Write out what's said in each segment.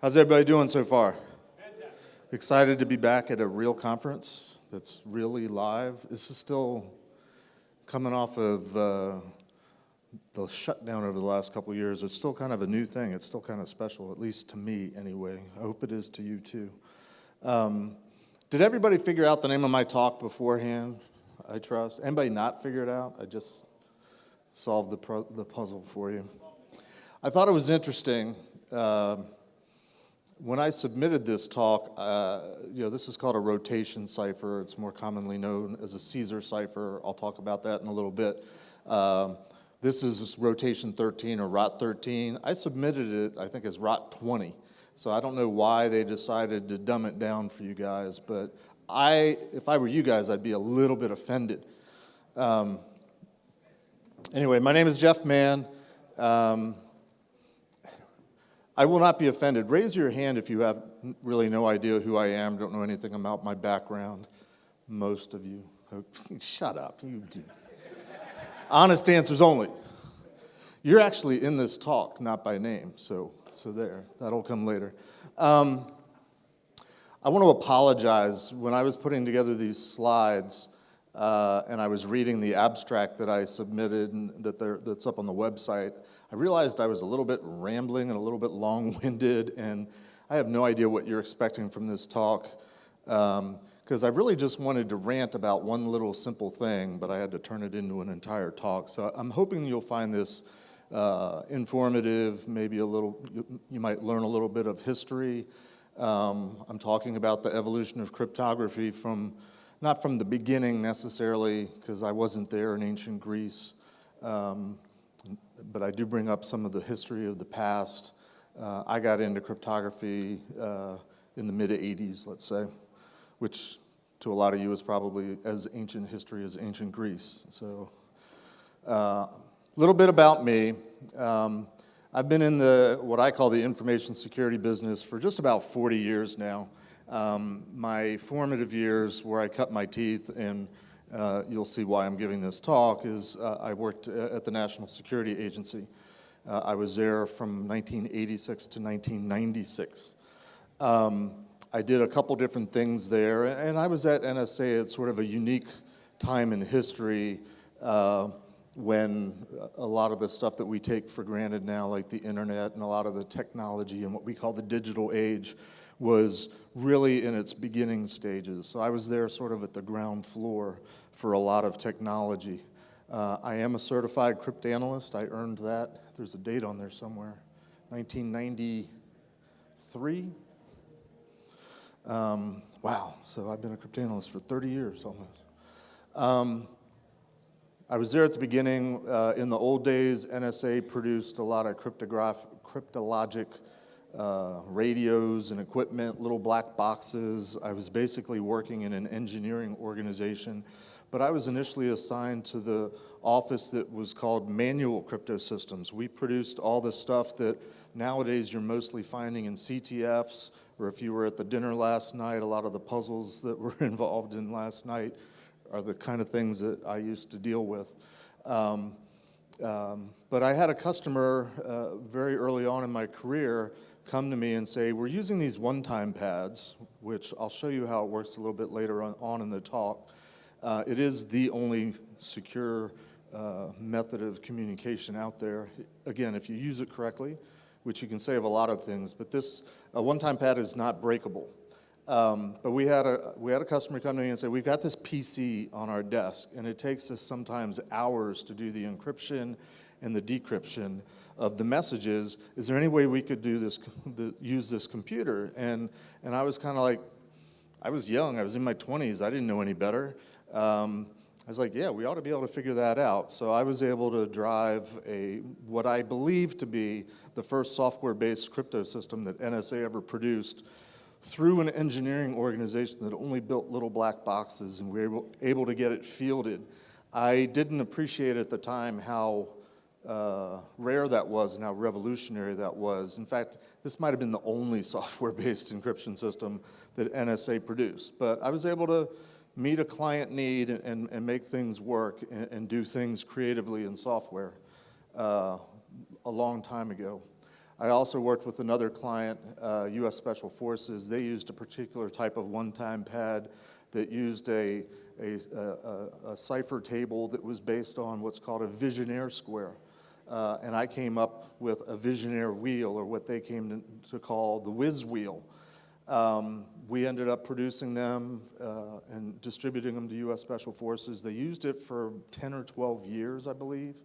How's everybody doing so far? Fantastic. Excited to be back at a real conference that's really live. This is still coming off of the shutdown over the last couple of years. It's still kind of a new thing. It's still kind of special, at least to me anyway. I hope it is to you too. Did everybody figure out the name of my talk beforehand? I trust. Anybody not figure it out? I just solved the puzzle for you. I thought it was interesting. When I submitted this talk, this is called a rotation cipher. It's more commonly known as a Caesar cipher. I'll talk about that in a little bit. This is rotation 13 or ROT 13. I submitted it, I think, as ROT 20. So I don't know why they decided to dumb it down for you guys, but if I were you guys, I'd be a little bit offended. Anyway, my name is Jeff Mann. I will not be offended. Raise your hand if you have really no idea who I am, don't know anything about my background. Most of you. Shut up. You do. Honest answers only. You're actually in this talk, not by name, so there. That'll come later. I want to apologize. When I was putting together these slides and I was reading the abstract that I submitted and that's up on the website, I realized I was a little bit rambling and a little bit long-winded, and I have no idea what you're expecting from this talk, because I really just wanted to rant about one little simple thing, but I had to turn it into an entire talk. So I'm hoping you'll find this informative, maybe you might learn a little bit of history. I'm talking about the evolution of cryptography not from the beginning necessarily, because I wasn't there in ancient Greece, but I do bring up some of the history of the past. I got into cryptography in the mid-'80s, let's say, which to a lot of you is probably as ancient history as ancient Greece. So a little bit about me. I've been in what I call the information security business for just about 40 years now. My formative years where I cut my teeth, and you'll see why I'm giving this talk, is I worked at the National Security Agency. I was there from 1986 to 1996. I did a couple different things there, and I was at NSA at sort of a unique time in history when a lot of the stuff that we take for granted now, like the internet and a lot of the technology and what we call the digital age, was really in its beginning stages. So I was there sort of at the ground floor for a lot of technology. I am a certified cryptanalyst. I earned that. There's a date on there somewhere. 1993. Wow, so I've been a cryptanalyst for 30 years almost. I was there at the beginning. In the old days, NSA produced a lot of cryptologic radios and equipment, little black boxes. I was basically working in an engineering organization, but I was initially assigned to the office that was called Manual Cryptosystems. We produced all the stuff that nowadays you're mostly finding in CTFs, or if you were at the dinner last night, a lot of the puzzles that were involved in last night are the kind of things that I used to deal with. But I had a customer very early on in my career come to me and say, we're using these Onetime pads, which I'll show you how it works a little bit later on in the talk. It is the only secure method of communication out there. Again, if you use it correctly, which you can say of a lot of things, but this Onetime pad is not breakable. But we had a customer come to me and say, we've got this PC on our desk, and it takes us sometimes hours to do the encryption and the decryption of the messages. Is there any way we could do this, use this computer? And I was kind of like, I was young, I was in my 20s, I didn't know any better. I was like, yeah, we ought to be able to figure that out. So I was able to drive what I believe to be the first software-based crypto system that NSA ever produced through an engineering organization that only built little black boxes, and we were able to get it fielded. I didn't appreciate at the time how rare that was and how revolutionary that was. In fact, this might have been the only software-based encryption system that NSA produced. But I was able to meet a client need and make things work and do things creatively in software a long time ago. I also worked with another client, U.S. Special Forces. They used a particular type of one-time pad that used a cipher table that was based on what's called a visionaire square. And I came up with a visionaire wheel, or what they came to call the whiz wheel. We ended up producing them and distributing them to U.S. Special Forces. They used it for 10 or 12 years, I believe.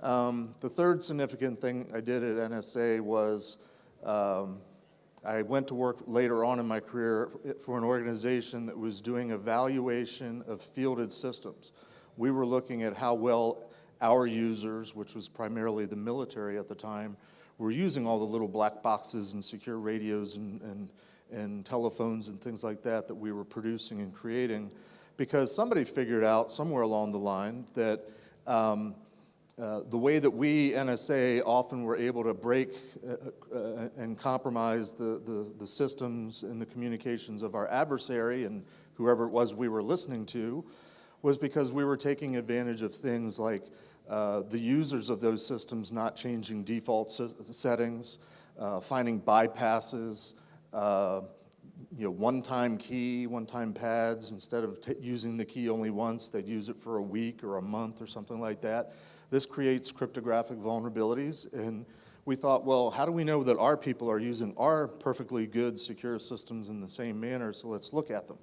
The third significant thing I did at NSA was I went to work later on in my career for an organization that was doing evaluation of fielded systems. We were looking at how well our users, which was primarily the military at the time, were using all the little black boxes and secure radios and telephones and things like that that we were producing and creating, because somebody figured out somewhere along the line that the way that we, NSA, often were able to break and compromise the systems and the communications of our adversary and whoever it was we were listening to was because we were taking advantage of things like the users of those systems not changing default settings, finding bypasses, one-time key, one-time pads. Instead of using the key only once, they'd use it for a week or a month or something like that. This creates cryptographic vulnerabilities, and we thought, well, how do we know that our people are using our perfectly good secure systems in the same manner, so let's look at them.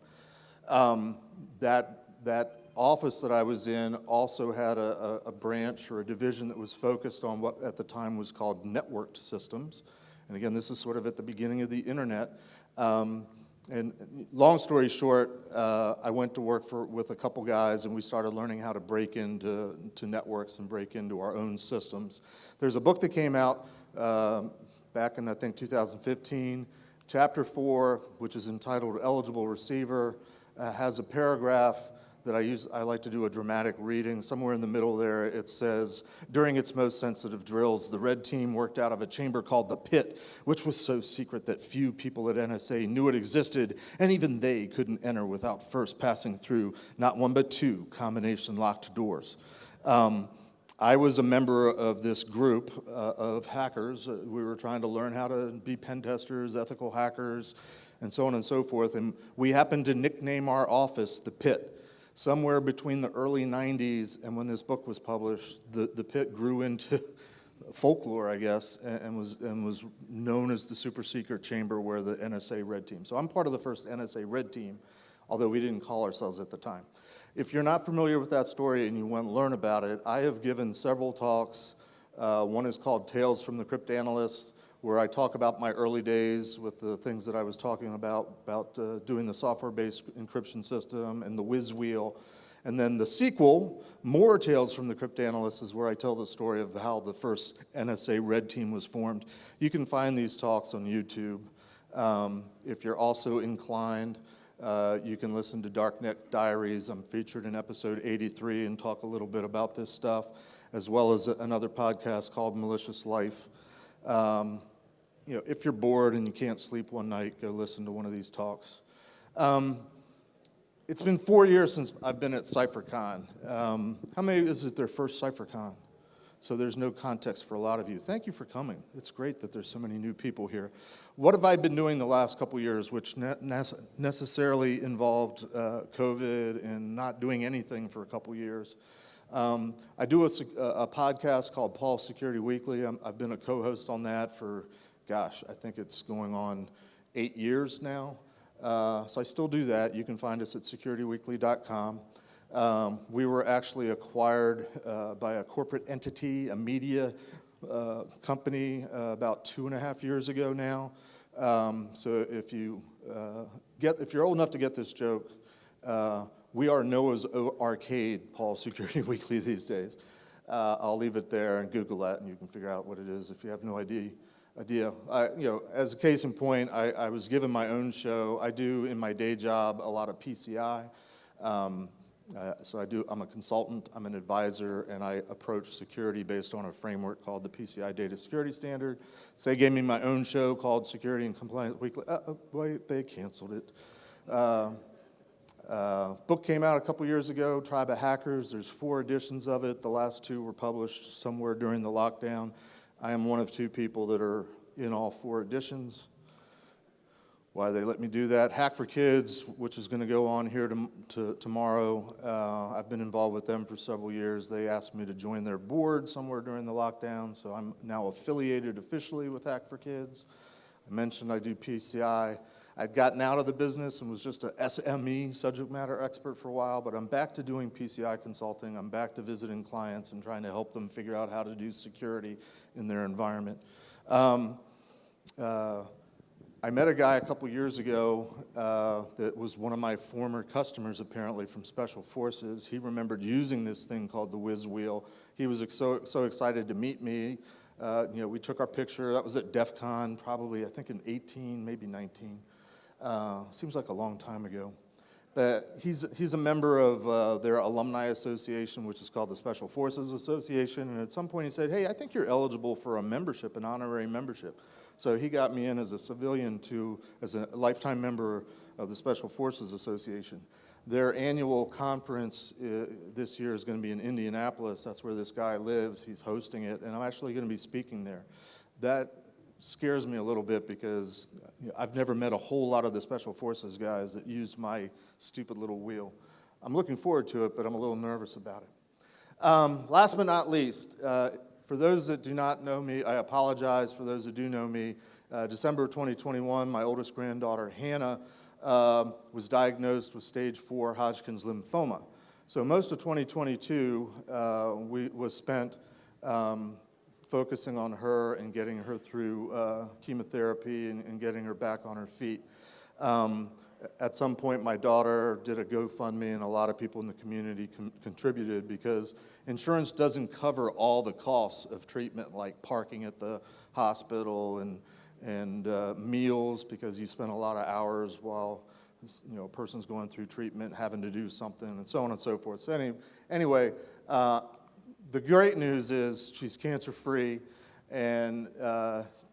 That office that I was in also had a branch or a division that was focused on what at the time was called networked systems. And again, this is sort of at the beginning of the internet. And long story short, I went to work with a couple guys, and we started learning how to break into networks and break into our own systems. There's a book that came out back in, I think, 2015. Chapter 4, which is entitled Eligible Receiver, has a paragraph that I like to do a dramatic reading. Somewhere in the middle there, it says, during its most sensitive drills, the red team worked out of a chamber called the Pit, which was so secret that few people at NSA knew it existed, and even they couldn't enter without first passing through not one but two combination locked doors. I was a member of this group of hackers. We were trying to learn how to be pen testers, ethical hackers, and so on and so forth, and we happened to nickname our office the Pit. Somewhere between the early 90s and when this book was published, the Pit grew into folklore, I guess, and was known as the super secret chamber where the NSA Red Team. So I'm part of the first NSA Red Team, although we didn't call ourselves at the time. If you're not familiar with that story and you want to learn about it, I have given several talks. One is called Tales from the Cryptanalyst, where I talk about my early days with the things that I was talking about doing the software-based encryption system and the whiz wheel. And then the sequel, More Tales from the Cryptanalyst, is where I tell the story of how the first NSA Red Team was formed. You can find these talks on YouTube. If you're also inclined, you can listen to Darkneck Diaries. I'm featured in episode 83 and talk a little bit about this stuff, as well as another podcast called Malicious Life. If you're bored and you can't sleep one night, go listen to one of these talks. It's been 4 years since I've been at CypherCon. How many is it their first CypherCon? So there's no context for a lot of you. Thank you for coming. It's great that there's so many new people here. What have I been doing the last couple years, which necessarily involved COVID and not doing anything for a couple years? I do a podcast called Paul Security Weekly. I've been a co-host on that for, gosh, I think it's going on 8 years now. So I still do that. You can find us at securityweekly.com. We were actually acquired by a corporate entity, a media company, about 2.5 years ago now. So if you're old enough to get this joke, we are Noah's Arcade, Paul Security Weekly these days. I'll leave it there and Google that, and you can figure out what it is if you have no idea. As a case in point, I was given my own show. I do in my day job a lot of PCI. So I'm a consultant, I'm an advisor, and I approach security based on a framework called the PCI Data Security Standard. So they gave me my own show called Security and Compliance Weekly. Wait, they canceled it. Book came out a couple years ago, Tribe of Hackers. There's 4 editions of it. The last 2 were published somewhere during the lockdown. I am one of 2 people that are in all 4 editions. Why they let me do that. Hack for Kids, which is going to go on here tomorrow. I've been involved with them for several years. They asked me to join their board somewhere during the lockdown, so I'm now affiliated officially with Hack for Kids. I mentioned I do PCI. I'd gotten out of the business and was just a SME, subject matter expert, for a while, but I'm back to doing PCI consulting. I'm back to visiting clients and trying to help them figure out how to do security in their environment. I met a guy a couple years ago that was one of my former customers, apparently, from Special Forces. He remembered using this thing called the Whiz Wheel. He was so excited to meet me. We took our picture. That was at DEF CON, probably, I think, in 18, maybe 19. Seems like a long time ago. He's a member of their alumni association, which is called the Special Forces Association, and at some point he said, hey, I think you're eligible for a membership, an honorary membership. So he got me in as a civilian as a lifetime member of the Special Forces Association. Their annual conference this year is going to be in Indianapolis. That's where this guy lives. He's hosting it, and I'm actually going to be speaking there. That scares me a little bit because I've never met a whole lot of the Special Forces guys that use my stupid little wheel. I'm looking forward to it, but I'm a little nervous about it. Last but not least, for those that do not know me, I apologize. For those that do know me, December 2021, my oldest granddaughter, Hannah, was diagnosed with stage 4 Hodgkin's lymphoma. So most of 2022 was spent focusing on her and getting her through chemotherapy and getting her back on her feet. At some point, my daughter did a GoFundMe, and a lot of people in the community contributed because insurance doesn't cover all the costs of treatment, like parking at the hospital and meals, because you spend a lot of hours while a person's going through treatment, having to do something, and so on and so forth. So anyway, the great news is she's cancer-free, and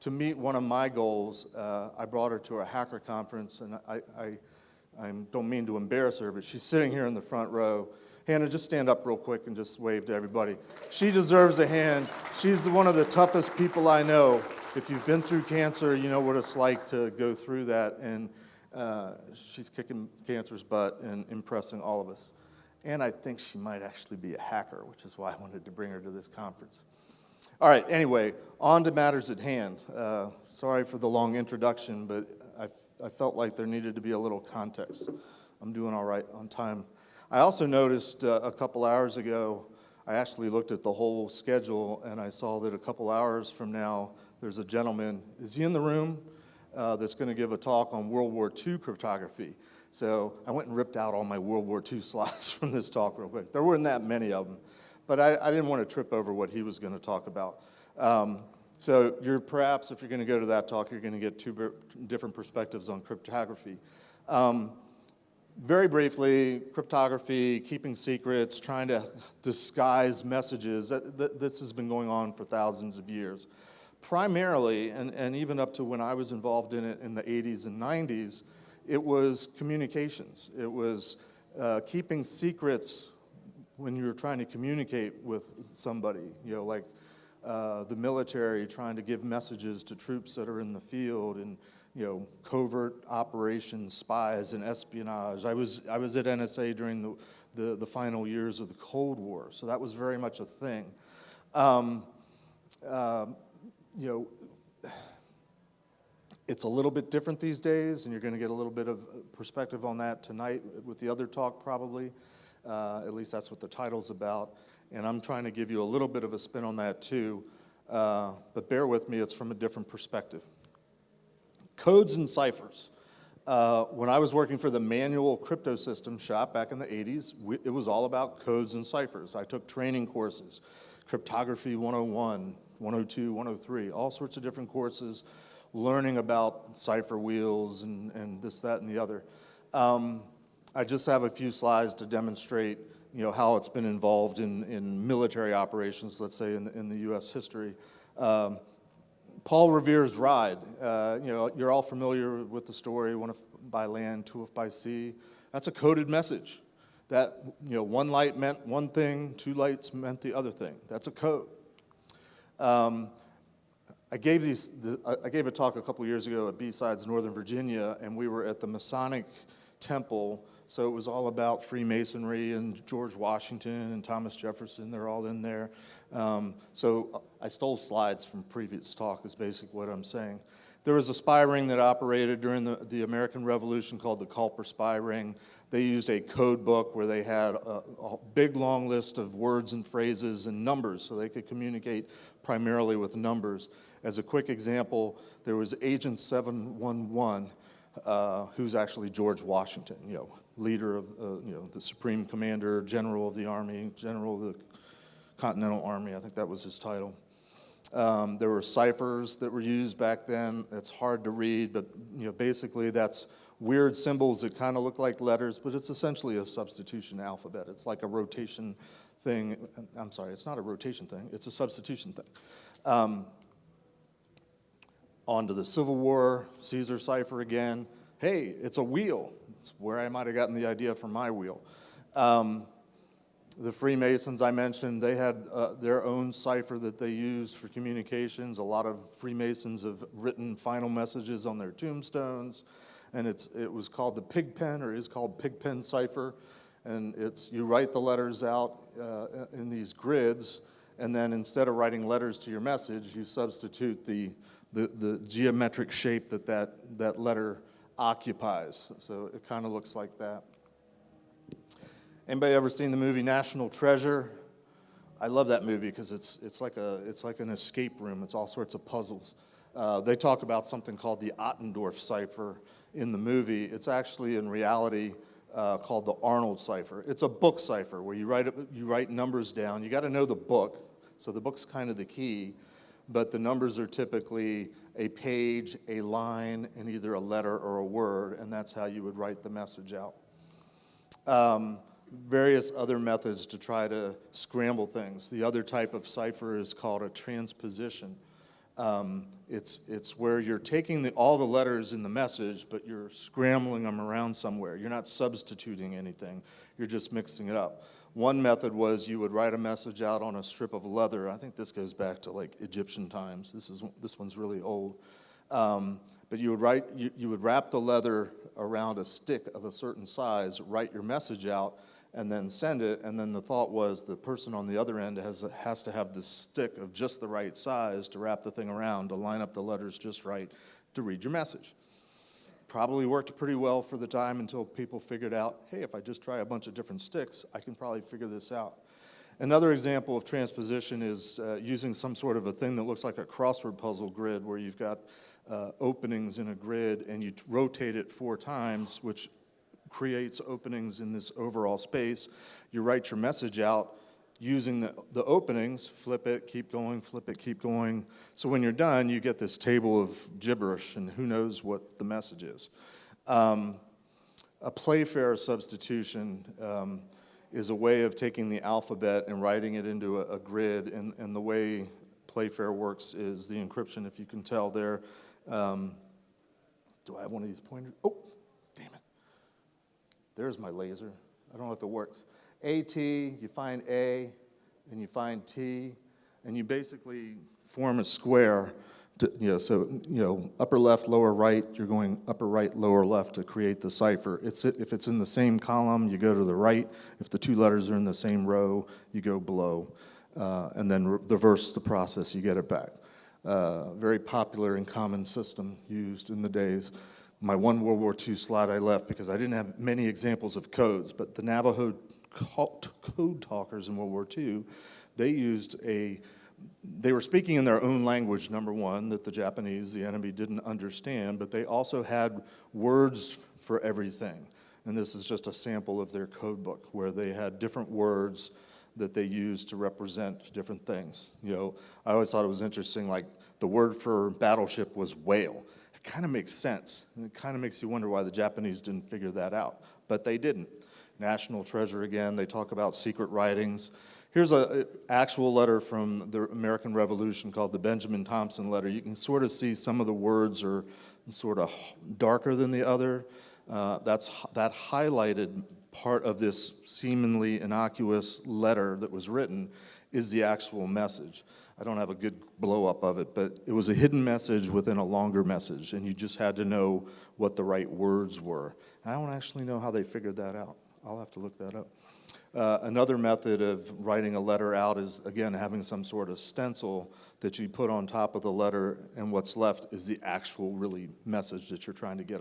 to meet one of my goals, I brought her to a hacker conference, and I don't mean to embarrass her, but she's sitting here in the front row. Hannah, just stand up real quick and just wave to everybody. She deserves a hand. She's one of the toughest people I know. If you've been through cancer, you know what it's like to go through that, and she's kicking cancer's butt and impressing all of us. And I think she might actually be a hacker, which is why I wanted to bring her to this conference. All right, anyway, on to matters at hand. Sorry for the long introduction, but I felt like there needed to be a little context. I'm doing all right on time. I also noticed a couple hours ago, I actually looked at the whole schedule, and I saw that a couple hours from now, there's a gentleman, is he in the room, that's going to give a talk on World War II cryptography. So I went and ripped out all my World War II slides from this talk real quick. There weren't that many of them. But I didn't want to trip over what he was going to talk about. So perhaps, if you're going to go to that talk, you're going to get 2 different perspectives on cryptography. Very briefly, cryptography, keeping secrets, trying to disguise messages, this has been going on for thousands of years. Primarily, and even up to when I was involved in it in the 80s and 90s, it was communications. It was keeping secrets when you were trying to communicate with somebody, like the military trying to give messages to troops that are in the field, and covert operations, spies, and espionage. I was at NSA during the final years of the Cold War, so that was very much a thing. It's a little bit different these days, and you're going to get a little bit of perspective on that tonight with the other talk, probably. At least that's what the title's about. And I'm trying to give you a little bit of a spin on that too. But bear with me, it's from a different perspective. Codes and ciphers. When I was working for the manual crypto system shop back in the 80s, it was all about codes and ciphers. I took training courses, Cryptography 101, 102, 103, all sorts of different courses, learning about cipher wheels and this, that, and the other. I just have a few slides to demonstrate, how it's been involved in military operations, let's say, in the U.S. history. Paul Revere's Ride, you're all familiar with the story, one if by land, two if by sea. That's a coded message. That, one light meant one thing, 2 lights meant the other thing. That's a code. I gave a talk a couple years ago at B-Sides, Northern Virginia, and we were at the Masonic Temple, so it was all about Freemasonry and George Washington and Thomas Jefferson. They're all in there. So I stole slides from previous talk is basically what I'm saying. There was a spy ring that operated during the American Revolution called the Culper Spy Ring. They used a code book where they had a big long list of words and phrases and numbers, so they could communicate primarily with numbers. As a quick example, there was Agent 711, who's actually George Washington, leader of, the Supreme Commander, General of the Army, General of the Continental Army. I think that was his title. There were ciphers that were used back then. It's hard to read, but basically that's weird symbols that kind of look like letters, but it's essentially a substitution alphabet. It's like a rotation thing. I'm sorry, it's not a rotation thing. It's a substitution thing. On to the Civil War, Caesar cipher again. Hey, it's a wheel. It's where I might have gotten the idea for my wheel. The Freemasons I mentioned, they had their own cipher that they used for communications. A lot of Freemasons have written final messages on their tombstones, and it was called the pig pen, or is called pig pen cipher. And you write the letters out in these grids, and then instead of writing letters to your message, you substitute the geometric shape that letter occupies. So it kind of looks like that. Anybody ever seen the movie National Treasure? I love that movie because it's like an escape room. It's all sorts of puzzles. They talk about something called the Ottendorf cipher in the movie. It's actually in reality called the Arnold Cipher. It's a book cipher where you write numbers down. You got to know the book, so the book's kind of the key. But the numbers are typically a page, a line, and either a letter or a word, and that's how you would write the message out. Various other methods to try to scramble things. The other type of cipher is called a transposition. It's where you're taking all the letters in the message, but you're scrambling them around somewhere. You're not substituting anything. You're just mixing it up. One method was you would write a message out on a strip of leather. I think this goes back to like Egyptian times. This one's really old. But you would wrap the leather around a stick of a certain size, write your message out, and then send it. And then the thought was the person on the other end has to have this stick of just the right size to wrap the thing around, to line up the letters just right to read your message. Probably worked pretty well for the time until people figured out, hey, if I just try a bunch of different sticks, I can probably figure this out. Another example of transposition is using some sort of a thing that looks like a crossword puzzle grid where you've got openings in a grid and you rotate it 4 times, which creates openings in this overall space. You write your message out using the openings, flip it, keep going, flip it, keep going. So when you're done, you get this table of gibberish, and who knows what the message is. A playfair substitution is a way of taking the alphabet and writing it into a grid, and the way playfair works is the encryption, if you can tell there. Do I have one of these pointers? Oh, damn it. There's my laser. I don't know if it works. AT, you find A, and you find T, and you basically form a square. Upper left, lower right, you're going upper right, lower left to create the cipher. If it's in the same column, you go to the right. If the 2 letters are in the same row, you go below. And then reverse the process, you get it back. Very popular and common system used in the days. My one World War II slide I left because I didn't have many examples of codes, but the Navajo code talkers in World War II, they were speaking in their own language, number one, that the Japanese, the enemy, didn't understand, but they also had words for everything. And this is just a sample of their code book where they had different words that they used to represent different things. I always thought it was interesting, like the word for battleship was whale. It kind of makes sense. And it kind of makes you wonder why the Japanese didn't figure that out, but they didn't. National Treasure again, they talk about secret writings. Here's an actual letter from the American Revolution called the Benjamin Thompson letter. You can sort of see some of the words are sort of darker than the other. That highlighted part of this seemingly innocuous letter that was written is the actual message. I don't have a good blow-up of it, but it was a hidden message within a longer message, and you just had to know what the right words were. And I don't actually know how they figured that out. I'll have to look that up. Another method of writing a letter out is, again, having some sort of stencil that you put on top of the letter, and what's left is the actual really message that you're trying to get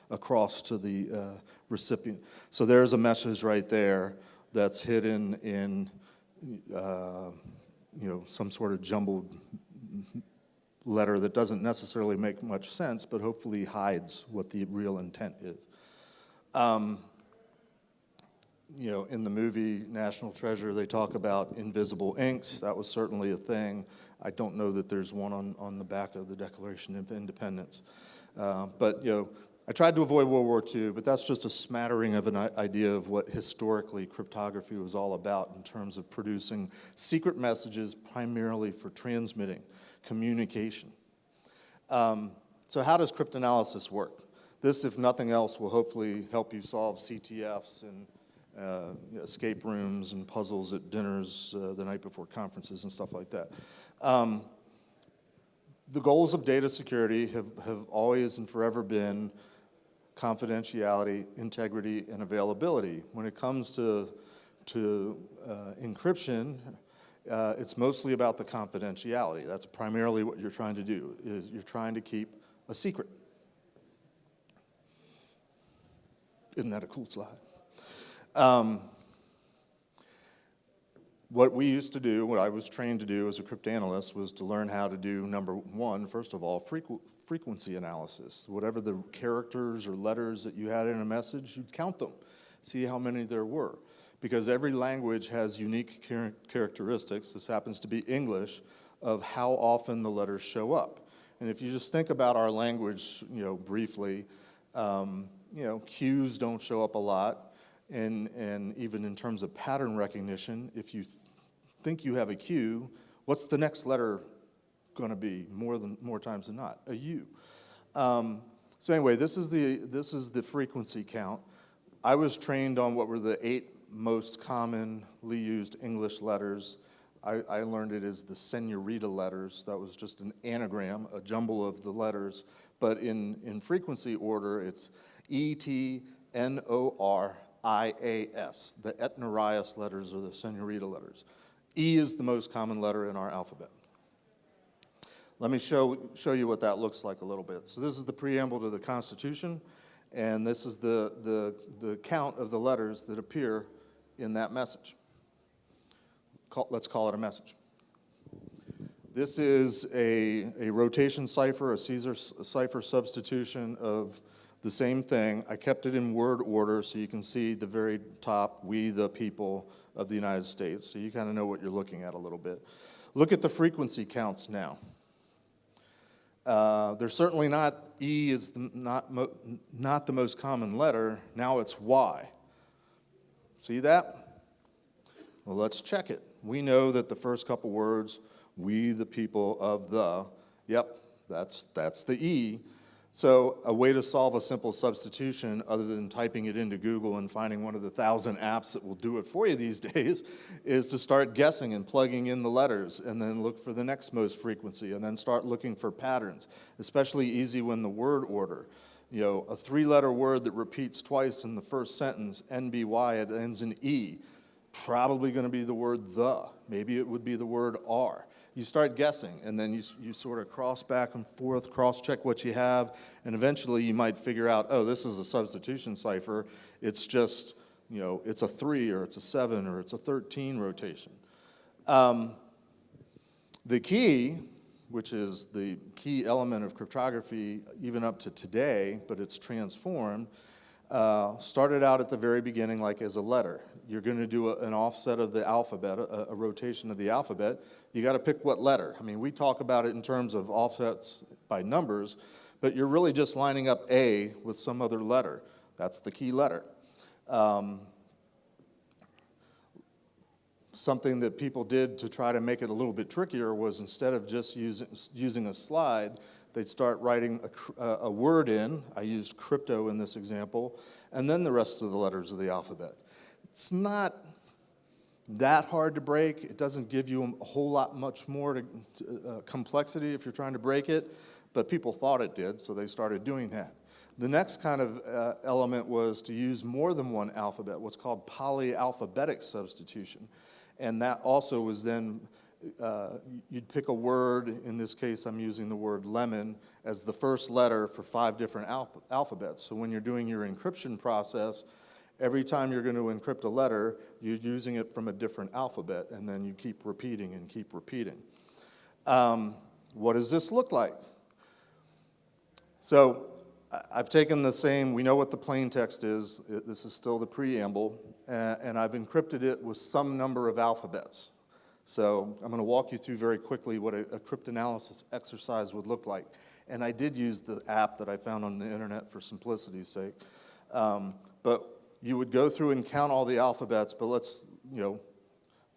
across to the recipient. So there's a message right there that's hidden in some sort of jumbled letter that doesn't necessarily make much sense, but hopefully hides what the real intent is. In the movie National Treasure, they talk about invisible inks. That was certainly a thing. I don't know that there's one on the back of the Declaration of Independence. But I tried to avoid World War II, but that's just a smattering of an idea of what historically cryptography was all about in terms of producing secret messages primarily for transmitting communication. So how does cryptanalysis work? This, if nothing else, will hopefully help you solve CTFs and escape rooms and puzzles at dinners the night before conferences and stuff like that. The goals of data security have always and forever been confidentiality, integrity, and availability. When it comes to encryption, it's mostly about the confidentiality. That's primarily what you're trying to do, is you're trying to keep a secret. Isn't that a cool slide? What we used to do, what I was trained to do as a cryptanalyst, was to learn how to do, number one, first of all, frequency analysis. Whatever the characters or letters that you had in a message, you'd count them, see how many there were. Because every language has unique characteristics, this happens to be English, of how often the letters show up. And if you just think about our language, briefly, Q's don't show up a lot. And even in terms of pattern recognition, if you think you have a Q, what's the next letter going to be more times than not? A U. So anyway, this is the frequency count. I was trained on what were the 8 most commonly used English letters. I learned it as the senorita letters. That was just an anagram, a jumble of the letters. But in frequency order, it's E-T-N-O-R-I-A-S. The Etnorias letters are the senorita letters. E is the most common letter in our alphabet. Let me show you what that looks like a little bit. So this is the preamble to the Constitution, and this is the count of the letters that appear in that message. Let's call it a message. This is a rotation cipher, a Caesar cipher substitution of the same thing. I kept it in word order so you can see the very top, we the people of the United States. So you kind of know what you're looking at a little bit. Look at the frequency counts now. They're certainly not, E is not the most common letter. Now it's Y. See that? Well, let's check it. We know that the first couple words, we the people of the, yep, that's the E. So a way to solve a simple substitution, other than typing it into Google and finding one of the 1,000 apps that will do it for you these days, is to start guessing and plugging in the letters and then look for the next most frequency and then start looking for patterns, especially easy when the word order. A 3-letter word that repeats twice in the first sentence, NBY, it ends in E. Probably going to be the word the. Maybe it would be the word are. You start guessing, and then you sort of cross back and forth, cross-check what you have, and eventually you might figure out, oh, this is a substitution cipher. It's just, it's a 3, or it's a 7, or it's a 13 rotation. The key, which is the key element of cryptography even up to today, but it's transformed, started out at the very beginning like as a letter. You're going to do an offset of the alphabet, a rotation of the alphabet. You got to pick what letter. I mean, we talk about it in terms of offsets by numbers, but you're really just lining up A with some other letter. That's the key letter. Something that people did to try to make it a little bit trickier was, instead of just using a slide, they'd start writing a word in. I used crypto in this example, and then the rest of the letters of the alphabet. It's not that hard to break. It doesn't give you a whole lot much more complexity if you're trying to break it, but people thought it did, so they started doing that. The next kind of element was to use more than one alphabet, what's called polyalphabetic substitution. And that also was then, you'd pick a word, in this case I'm using the word lemon, as the first letter for 5 different alphabets. So when you're doing your encryption process, every time you're going to encrypt a letter, you're using it from a different alphabet, and then you keep repeating and keep repeating. What does this look like? So I've taken the same, we know what the plain text is, this is still the preamble, and I've encrypted it with some number of alphabets. So I'm going to walk you through very quickly what a cryptanalysis exercise would look like. And I did use the app that I found on the internet for simplicity's sake. But you would go through and count all the alphabets, but let's,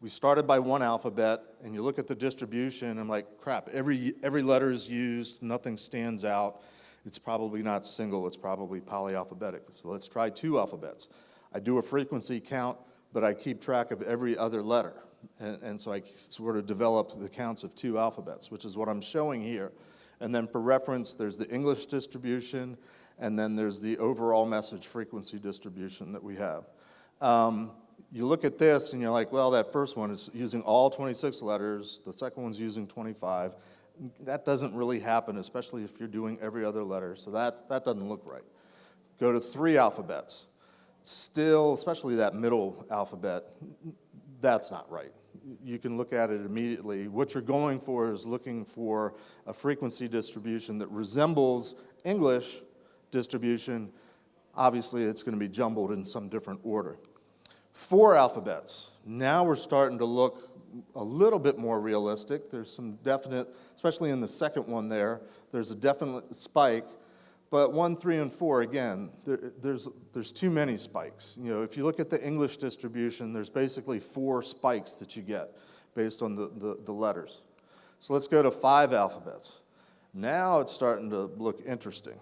we started by one alphabet, and you look at the distribution, and I'm like, crap, every letter is used, nothing stands out. It's probably not single, it's probably polyalphabetic. So let's try 2 alphabets. I do a frequency count, but I keep track of every other letter. And so I sort of developed the counts of 2 alphabets, which is what I'm showing here. And then for reference, there's the English distribution, and then there's the overall message frequency distribution that we have. You look at this, and you're like, well, that first one is using all 26 letters. The second one's using 25. That doesn't really happen, especially if you're doing every other letter, so that doesn't look right. Go to 3 alphabets. Still, especially that middle alphabet, that's not right. You can look at it immediately. What you're going for is looking for a frequency distribution that resembles English distribution. Obviously, it's going to be jumbled in some different order. 4 alphabets. Now we're starting to look a little bit more realistic. There's some definite, especially in the second one there's a definite spike. But 1, 3, and 4, again, there's too many spikes. If you look at the English distribution, there's basically 4 spikes that you get based on the letters. So let's go to 5 alphabets. Now it's starting to look interesting.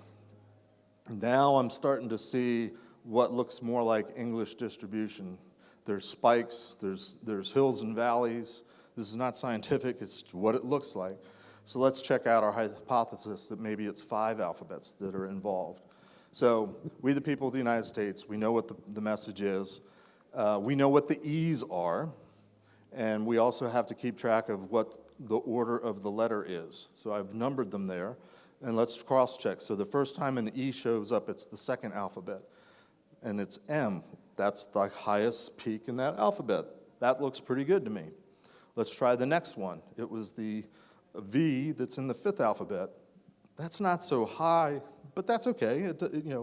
Now I'm starting to see what looks more like English distribution. There's spikes, there's hills and valleys. This is not scientific, it's what it looks like. So let's check out our hypothesis that maybe it's 5 alphabets that are involved. So we the people of the United States, we know what the message is. We know what the E's are, and we also have to keep track of what the order of the letter is. So I've numbered them there, and let's cross-check. So the first time an E shows up, it's the second alphabet, and it's M. That's the highest peak in that alphabet. That looks pretty good to me. Let's try the next one. It was the V that's in the 5th alphabet. That's not so high, but that's okay.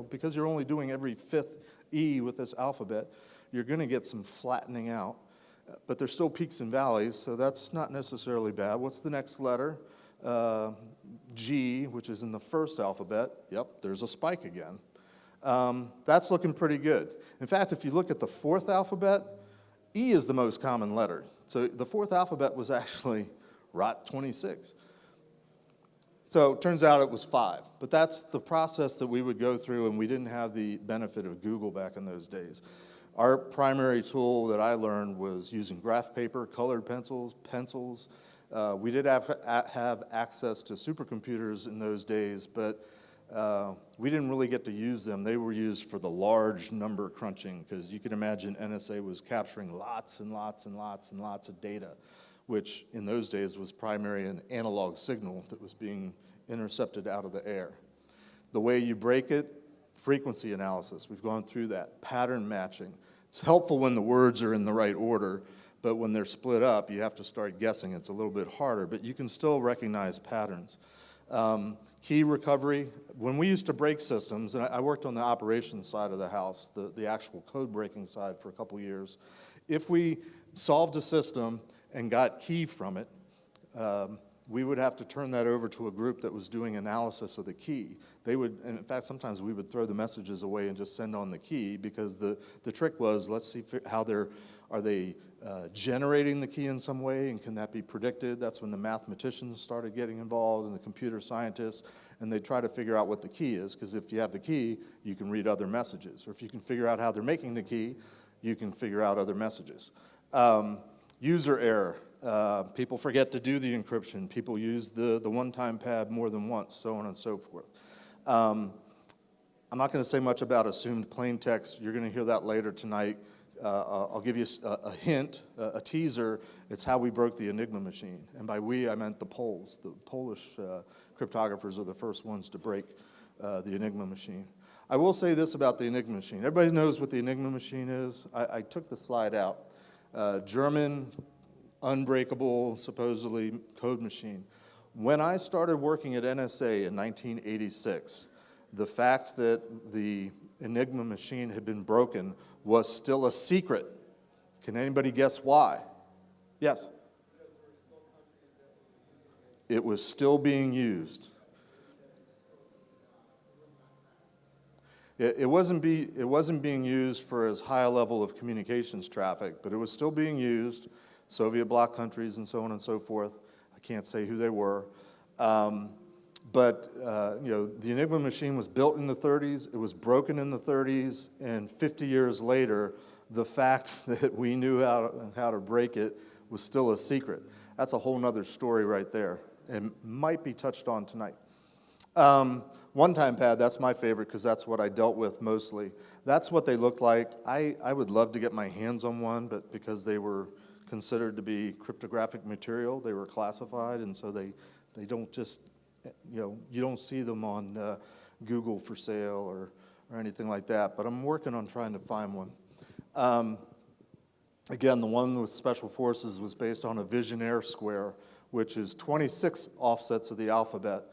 Because you're only doing every 5th E with this alphabet, you're going to get some flattening out. But there's still peaks and valleys, so that's not necessarily bad. What's the next letter? G, which is in the 1st alphabet. Yep, there's a spike again. That's looking pretty good. In fact, if you look at the 4th alphabet, E is the most common letter. So the 4th alphabet was actually ROT 26. So it turns out it was 5. But that's the process that we would go through, and we didn't have the benefit of Google back in those days. Our primary tool that I learned was using graph paper, colored pencils. We did have access to supercomputers in those days, but we didn't really get to use them. They were used for the large number crunching, because you can imagine NSA was capturing lots and lots and lots and lots of data, which in those days was primarily an analog signal that was being intercepted out of the air. The way you break it, frequency analysis. We've gone through that. Pattern matching. It's helpful when the words are in the right order, but when they're split up, you have to start guessing. It's a little bit harder, but you can still recognize patterns. Key recovery. When we used to break systems, and I worked on the operations side of the house, the actual code breaking side for a couple years, if we solved a system and got key from it, we would have to turn that over to a group that was doing analysis of the key. They would, and in fact, sometimes we would throw the messages away and just send on the key, because the trick was, let's see how are they generating the key in some way, and can that be predicted? That's when the mathematicians started getting involved, and the computer scientists, and they try to figure out what the key is, because if you have the key, you can read other messages. Or if you can figure out how they're making the key, you can figure out other messages. User error. People forget to do the encryption. People use the one-time pad more than once, so on and so forth. I'm not going to say much about assumed plain text. You're going to hear that later tonight. I'll give you a hint, a teaser. It's how we broke the Enigma machine. And by we, I meant the Poles. The Polish cryptographers are the first ones to break the Enigma machine. I will say this about the Enigma machine. Everybody knows what the Enigma machine is. I took the slide out. German, unbreakable, supposedly, code machine. When I started working at NSA in 1986, the fact that the Enigma machine had been broken was still a secret. Can anybody guess why? Yes? It was still being used. It wasn't being used for as high a level of communications traffic, but it was still being used. Soviet bloc countries and so on and so forth. I can't say who they were. But the Enigma machine was built in the 30s, it was broken in the 30s, and 50 years later, the fact that we knew how to break it was still a secret. That's a whole nother story right there, and might be touched on tonight. One-time pad, that's my favorite because that's what I dealt with mostly. That's what they looked like. I would love to get my hands on one, but because they were considered to be cryptographic material, they were classified, and so they don't just, you don't see them on Google for sale or anything like that, but I'm working on trying to find one. Again, the one with Special Forces was based on a Visionaire square, which is 26 offsets of the alphabet,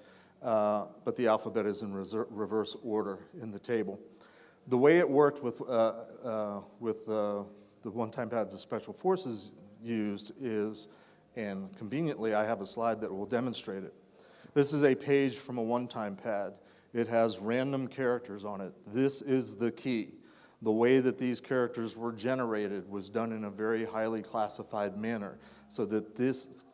but the alphabet is in reverse order in the table. The way it worked with the one-time pads the Special Forces used is, and conveniently I have a slide that will demonstrate it. This is a page from a one-time pad. It has random characters on it. This is the key. The way that these characters were generated was done in a very highly classified manner, so that this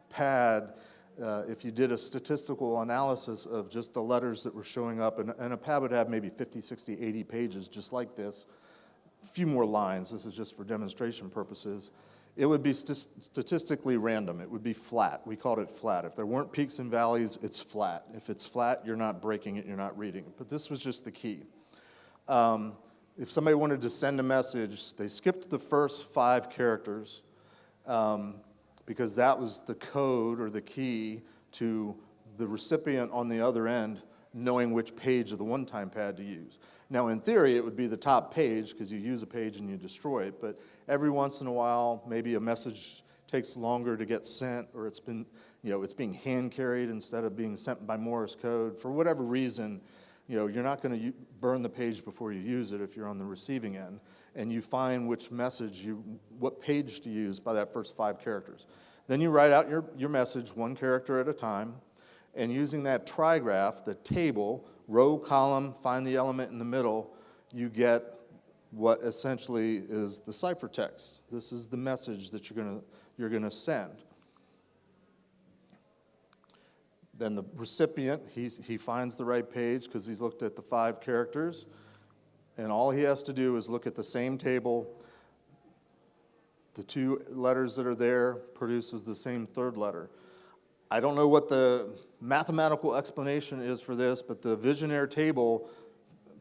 pad, if you did a statistical analysis of just the letters that were showing up, and a pad would have maybe 50, 60, 80 pages just like this, a few more lines, this is just for demonstration purposes, it would be statistically random. It would be flat. We called it flat. If there weren't peaks and valleys, it's flat. If it's flat, you're not breaking it, you're not reading it. But this was just the key. If somebody wanted to send a message, they skipped the first 5 characters because that was the code or the key to the recipient on the other end knowing which page of the one-time pad to use. Now, in theory, it would be the top page because you use a page and you destroy it, but every once in a while, maybe a message takes longer to get sent, or it's being hand-carried instead of being sent by Morse code. For whatever reason, you're not going to burn the page before you use it if you're on the receiving end, and you find which message, what page to use by that first 5 characters. Then you write out your message 1 character at a time, and using that trigraph, the table, row, column, find the element in the middle, you get what essentially is the ciphertext. This is the message that you're gonna send. Then the recipient, he finds the right page because he's looked at the 5 characters, and all he has to do is look at the same table. The 2 letters that are there produces the same 3rd letter. I don't know what the mathematical explanation is for this, but the Visionaire table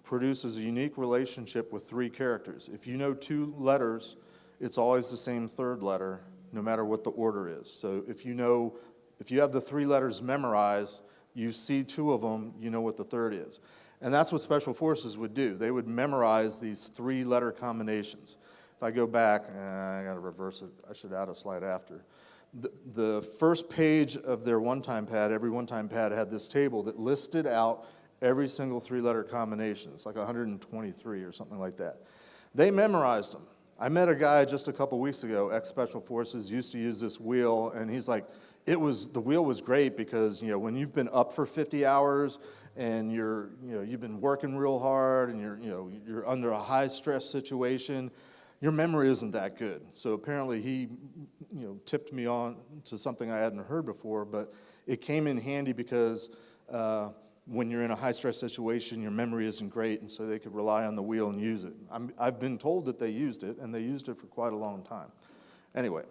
produces a unique relationship with 3 characters. If you know 2 letters, it's always the same 3rd letter, no matter what the order is. So if you have the 3 letters memorized, you see 2 of them, you know what the 3rd is. And that's what Special Forces would do. They would memorize these 3-letter combinations. If I go back, I gotta reverse it, I should add a slide after. The first page of their one-time pad, every one-time pad had this table that listed out every single 3-letter combination. It's like 123 or something like that. They memorized them. I met a guy just a couple weeks ago, ex-Special Forces, used to use this wheel, and he's like, the wheel was great because when you've been up for 50 hours and you've been working real hard and you're under a high stress situation, your memory isn't that good. So apparently he tipped me on to something I hadn't heard before, but it came in handy because when you're in a high stress situation, your memory isn't great, and so they could rely on the wheel and use it. I've been told that they used it, and they used it for quite a long time. Anyway,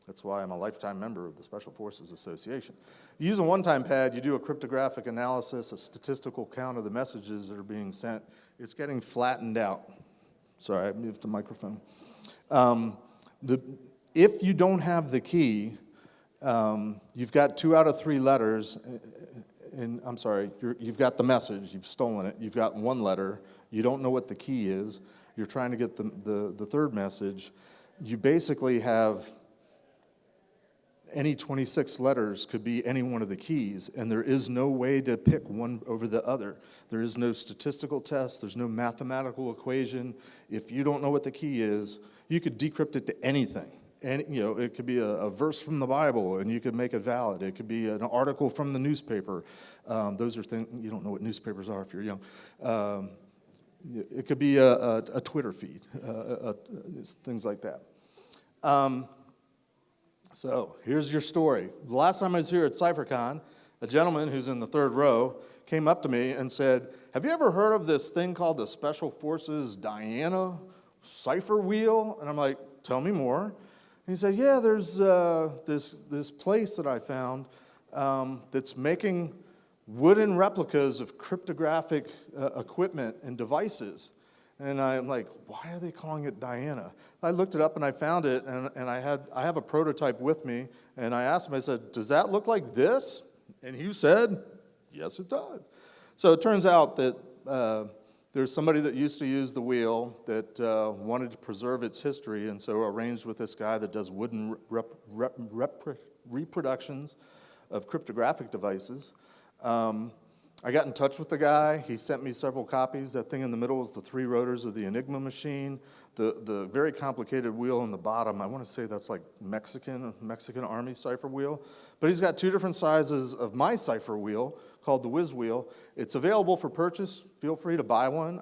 that's why I'm a lifetime member of the Special Forces Association. You use a one-time pad, you do a cryptographic analysis, a statistical count of the messages that are being sent. It's getting flattened out. Sorry, I moved the microphone. If you don't have the key, you've got 2 out of 3 letters, and I'm sorry, you've got the message, you've stolen it, you've got 1 letter, you don't know what the key is, you're trying to get the third message, you basically have any 26 letters could be any one of the keys, and there is no way to pick one over the other. There is no statistical test, there's no mathematical equation. If you don't know what the key is, you could decrypt it to anything. And it could be a verse from the Bible, and you could make it valid. It could be an article from the newspaper. Those are things, you don't know what newspapers are if you're young. It could be a Twitter feed, things like that. So here's your story. The last time I was here at CypherCon, a gentleman who's in the 3rd row came up to me and said, have you ever heard of this thing called the Special Forces Diana cipher wheel? And I'm like, tell me more. And he said, yeah, there's this place that I found that's making wooden replicas of cryptographic equipment and devices. And I'm like, why are they calling it Diana? I looked it up and I found it, and I have a prototype with me, and I asked him, I said, does that look like this? And he said, yes, it does. So it turns out that there's somebody that used to use the wheel that wanted to preserve its history, and so arranged with this guy that does wooden reproductions of cryptographic devices. I got in touch with the guy. He sent me several copies. That thing in the middle is the 3 rotors of the Enigma machine. The very complicated wheel on the bottom, I want to say that's like Mexican Army cipher wheel. But he's got 2 different sizes of my cipher wheel called the Whiz wheel. It's available for purchase. Feel free to buy one.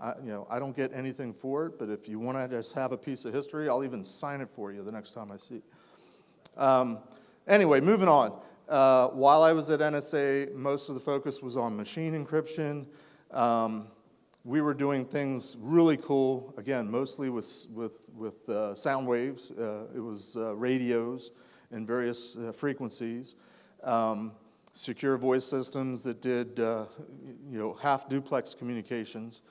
I don't get anything for it, but if you want to just have a piece of history, I'll even sign it for you the next time I see it. Anyway, moving on. While I was at NSA, most of the focus was on machine encryption. We were doing things really cool, again, mostly with sound waves. It was radios and various frequencies. Secure voice systems that did, half duplex communications.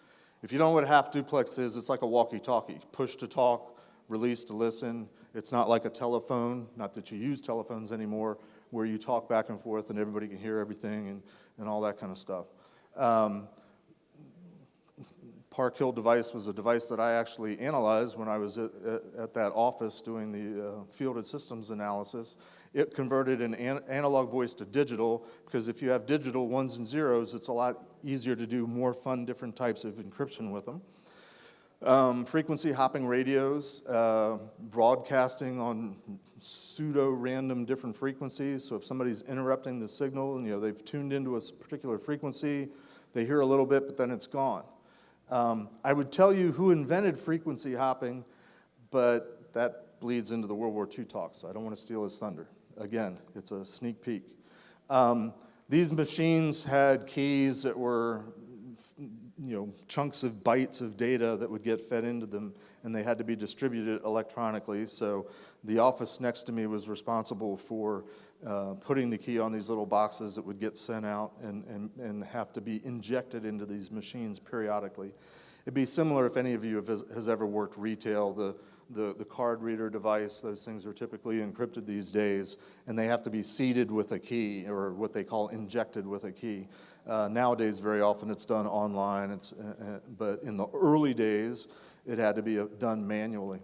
If you don't know what half duplex is, it's like a walkie-talkie, push to talk, release to listen. It's not like a telephone, not that you use telephones anymore, where you talk back and forth and everybody can hear everything and all that kind of stuff. Park Hill device was a device that I actually analyzed when I was at that office doing the fielded systems analysis. It converted an analog voice to digital, because if you have digital 1s and 0s, it's a lot easier to do more fun, different types of encryption with them. Frequency hopping radios, broadcasting on pseudo-random different frequencies. So if somebody's interrupting the signal, they've tuned into a particular frequency, they hear a little bit, but then it's gone. I would tell you who invented frequency hopping, but that bleeds into the World War II talk, so I don't want to steal his thunder. Again, it's a sneak peek. These machines had keys that were chunks of bytes of data that would get fed into them, and they had to be distributed electronically. So the office next to me was responsible for putting the key on these little boxes that would get sent out and have to be injected into these machines periodically. It'd be similar if any of you has ever worked retail. The card reader device, those things are typically encrypted these days, and they have to be seeded with a key, or what they call injected with a key. Nowadays, very often it's done online, but in the early days, it had to be done manually.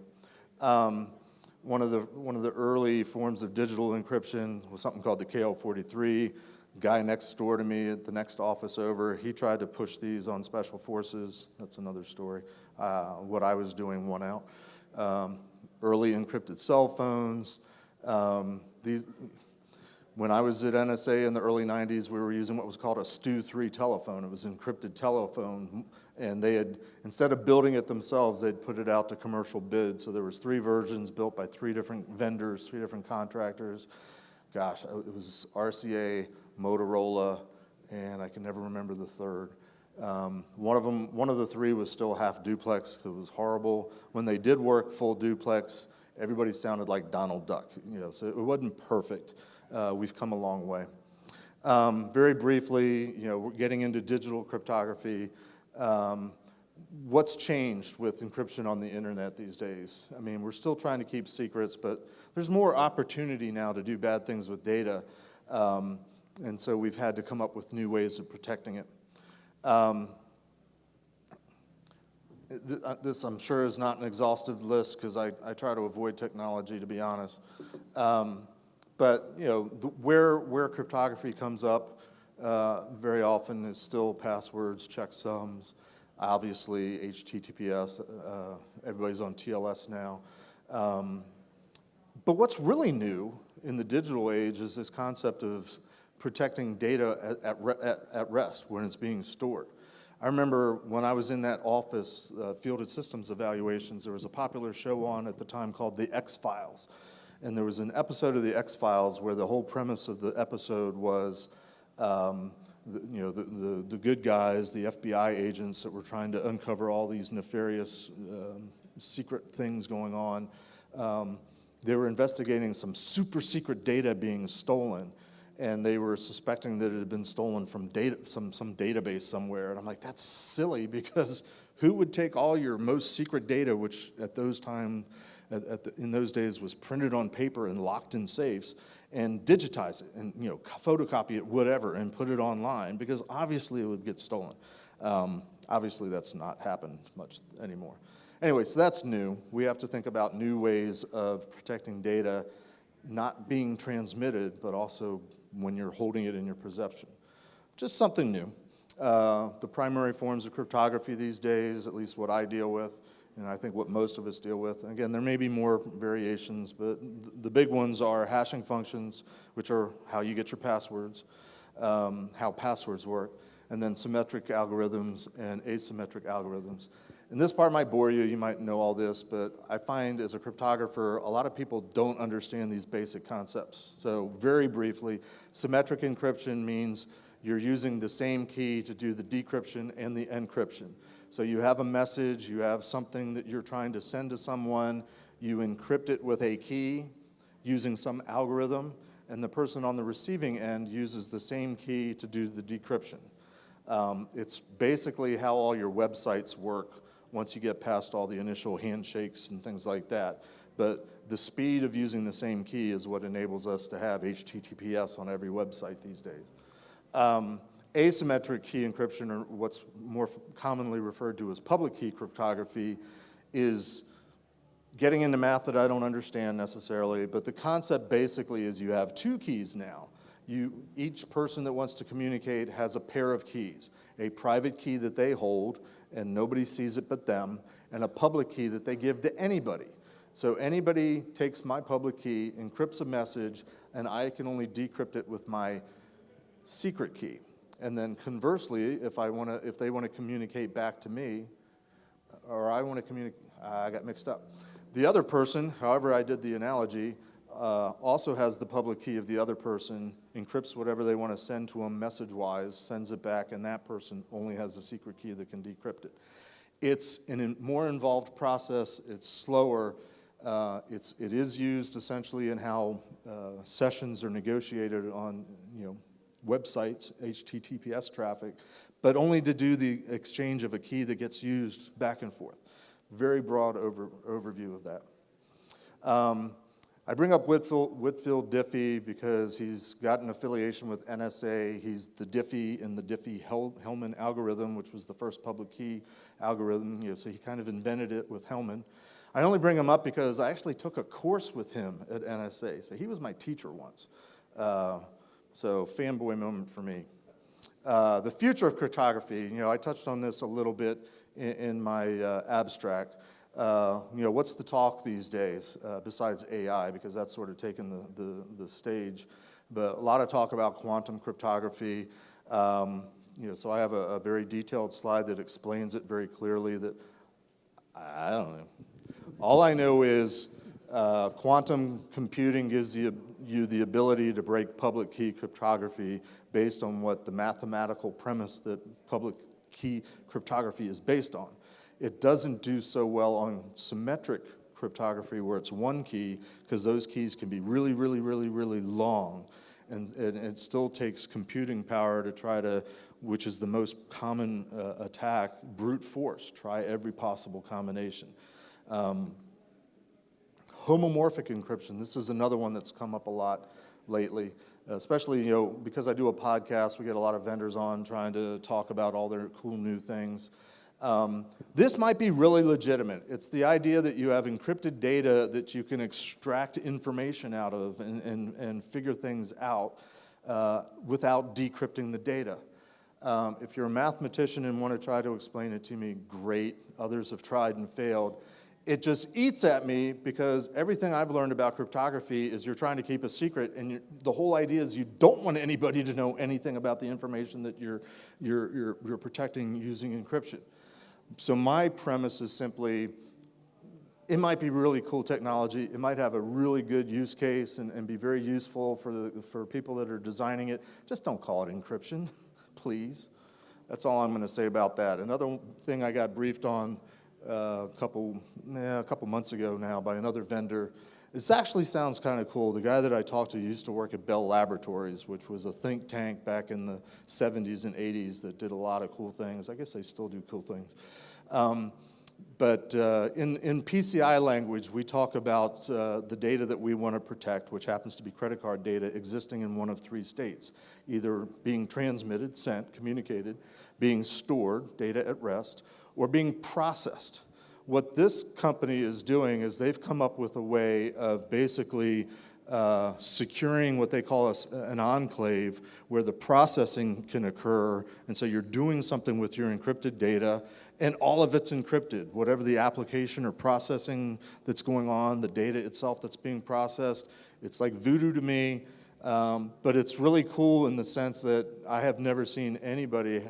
One of the early forms of digital encryption was something called the KL43. Guy next door to me at the next office over, he tried to push these on special forces. That's another story. What I was doing won out. Early encrypted cell phones. When I was at NSA in the early 90s, we were using what was called a STU-3 telephone. It was an encrypted telephone, and they had, instead of building it themselves, they'd put it out to commercial bid. So there was 3 versions built by 3 different vendors, 3 different contractors. Gosh, it was RCA, Motorola, and I can never remember the third. One of the 3 was still half duplex. It was horrible. When they did work full duplex, everybody sounded like Donald Duck, so it wasn't perfect. We've come a long way. Very briefly, we're getting into digital cryptography. What's changed with encryption on the internet these days? I mean, we're still trying to keep secrets, but there's more opportunity now to do bad things with data. And so we've had to come up with new ways of protecting it. This, I'm sure, is not an exhaustive list because I try to avoid technology, to be honest. But where cryptography comes up very often is still passwords, checksums, obviously HTTPS. Everybody's on TLS now. But what's really new in the digital age is this concept of protecting data at rest when it's being stored. I remember when I was in that office, Fielded Systems Evaluations, there was a popular show on at the time called The X-Files. And there was an episode of The X-Files where the whole premise of the episode was the good guys, the FBI agents that were trying to uncover all these nefarious secret things going on. They were investigating some super secret data being stolen, and they were suspecting that it had been stolen from some database somewhere. And I'm like, that's silly, because who would take all your most secret data, which at those times, in those days, was printed on paper and locked in safes, and digitize it and photocopy it, whatever, and put it online, because obviously it would get stolen. Obviously that's not happened much anymore. Anyway, so that's new. We have to think about new ways of protecting data not being transmitted, but also when you're holding it in your possession. Just something new. The primary forms of cryptography these days, at least what I deal with, and I think what most of us deal with. And again, there may be more variations, but the big ones are hashing functions, which are how you get your passwords, how passwords work, and then symmetric algorithms and asymmetric algorithms. And this part might bore you, you might know all this, but I find as a cryptographer, a lot of people don't understand these basic concepts. So very briefly, symmetric encryption means you're using the same key to do the decryption and the encryption. So you have a message, you have something that you're trying to send to someone, you encrypt it with a key using some algorithm, and the person on the receiving end uses the same key to do the decryption. It's basically how all your websites work once you get past all the initial handshakes and things like that. But the speed of using the same key is what enables us to have HTTPS on every website these days. Asymmetric key encryption, or what's more commonly referred to as public key cryptography, is getting into math that I don't understand necessarily, but the concept basically is you have two keys now. Each person that wants to communicate has a pair of keys, a private key that they hold and nobody sees it but them, and a public key that they give to anybody. So anybody takes my public key, encrypts a message, and I can only decrypt it with my secret key. And then conversely, if they want to communicate back to me, or I want to communicate, I got mixed up. The other person, however I did the analogy, also has the public key of the other person, encrypts whatever they want to send to them message-wise, sends it back, and that person only has the secret key that can decrypt it. It's a more involved process. It's slower. It is used essentially in how sessions are negotiated on websites, HTTPS traffic, but only to do the exchange of a key that gets used back and forth. Very broad overview of that. I bring up Whitfield Diffie because he's got an affiliation with NSA. He's the Diffie in the Diffie Hellman algorithm, which was the first public key algorithm. So he kind of invented it with Hellman. I only bring him up because I actually took a course with him at NSA. So he was my teacher once. So fanboy moment for me. The future of cryptography, I touched on this a little bit in my abstract. What's the talk these days besides AI, because that's sort of taken the stage. But a lot of talk about quantum cryptography. So I have a very detailed slide that explains it very clearly. That I don't know. All I know is quantum computing gives you the ability to break public key cryptography based on what the mathematical premise that public key cryptography is based on. It doesn't do so well on symmetric cryptography where it's one key, because those keys can be really, really, really, really long. And it still takes computing power to try to, which is the most common attack, brute force. Try every possible combination. Homomorphic encryption, this is another one that's come up a lot lately, especially, you know, because I do a podcast, we get a lot of vendors on trying to talk about all their cool new things. This might be really legitimate. It's the idea that you have encrypted data that you can extract information out of and figure things out without decrypting the data. If you're a mathematician and want to try to explain it to me, great. Others have tried and failed. It just eats at me because everything I've learned about cryptography is you're trying to keep a secret, and the whole idea is you don't want anybody to know anything about the information that you're protecting using encryption. So my premise is simply, it might be really cool technology, it might have a really good use case and be very useful for people that are designing it. Just don't call it encryption, please. That's all I'm going to say about that. Another thing I got briefed on a couple months ago now by another vendor. This actually sounds kind of cool. The guy that I talked to used to work at Bell Laboratories, which was a think tank back in the 70s and 80s that did a lot of cool things. I guess they still do cool things. But in PCI language, we talk about the data that we want to protect, which happens to be credit card data, existing in one of three states, either being transmitted, sent, communicated, being stored, data at rest, or being processed. What this company is doing is they've come up with a way of basically securing what they call an enclave where the processing can occur, and so you're doing something with your encrypted data, and all of it's encrypted. Whatever the application or processing that's going on, the data itself that's being processed, it's like voodoo to me, but it's really cool in the sense that I have never seen anybody